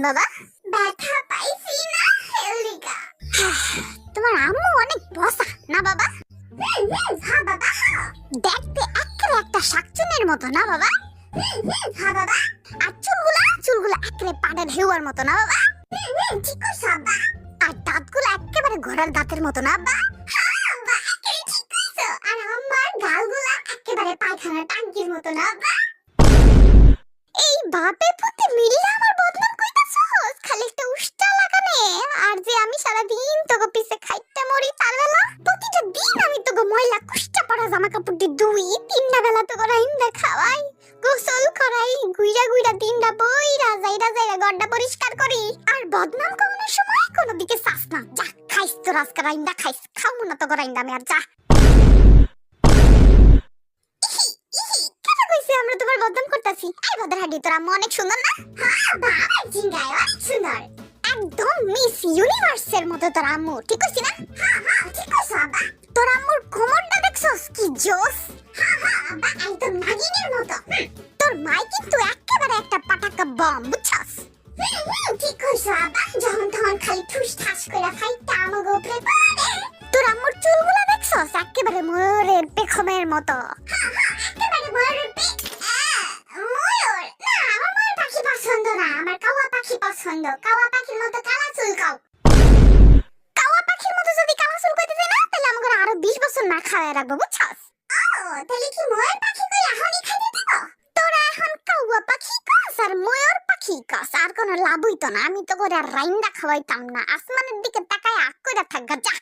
বাবা? ব্যথা পাইছি না হেলিকা। তোমার আম্মু অনেক বসা না বাবা? হ্যাঁ বাবা, দেখতে একেবারে একটা শাকচুনের মতো না বাবা? হ্যাঁ বাবা, আর চুলগুলা একেবারে পাড়ের হেউয়ার মতো না বাবা? ঠিক কইছো আব্বা। আর দাঁতগুলো একেবারে ঘোড়ার দাঁতের মতো না আব্বা? আব্বা একেবারে ঠিক কইছো। আর আমার গালগুলা একেবারে পায়খানার টাঙ্কির মতো না আব্বা। এই বাপে পুতে মিল্লা আমার বদনাম কইতাছস, খালি একটা উষ্টা লাগানে। আর যে আমি সারা দিন তোকে পিছে খাইতে মরি, তার বেলা প্রতিটা দিন আমি তোকে ময়লা কুষ্টা পড়া জামা কাপড় দিয়ে দুই তিনটা বেলা তোকে রাইন্দা খাওয়াই, গোসল করাই, গুইরা গুইরা দিনটা বইরা যাইরা গড্ডা পরিষ্কার করি। আর বদনাম করানোর সময় কোনো দিকে চাস না। যা খাইস তোর আজকে রাইন্দা খাইস, খাবো না তোকে রাইন্দা আমি আর। যা কেন কইছি আমরা তোমার বদনাম করতেছি? এই বদর হাডি তোর আম্মু অনেক সুন্দর না? বাবা আমার জিঙ্গায় অনেক সুন্দর। একদম মিস ইউনিভার্সের মতো তোর আম্মু, ঠিক কইছি না? হ্যাঁ ঠিক কইছো আব্বা। তোর আম্মুর কোমরটা দেখছস কি জোস? আব্বা একদম নাগিনের মতো। তোর মাই কিন্তু একেবারে একটা পাটাকা বম, বুঝছস? ঠিক কইছো আব্বা। যখন তখন খালি ঠুস ঠাস করে খাইতে আমাকে উপরে পড়ে। তোর আম্মুর চুলগুলো দেখছস একেবারে ময়ূরের পেখমের মতো। একেবারে ময়ূরের পেট। ময়ূর না, আমার ময়ূর পাখি পছন্দ না, আমার কাওয়া পাখি পছন্দ। কাওয়া পাখির মতো কালা চুল কাও। কাওয়া পাখির মতো যদি কালা চুল কইতে দেই না, তাহলে আমাকে আরো 20 বছর না খাওয়ায় রাখবো, বুঝছস? তাহলে কি ময়ূর পাখি কই এখনই খাইতে দেব? তোরা এখন কাওয়া পাখি কস আর ময়ূর পাখি কস, আর কোনো লাভ হইতো না। আমি তো করে আর রাইন্দা খাওয়াইতাম না। আসমানের দিকে তাকায় আক কইরা থাকগা, যা।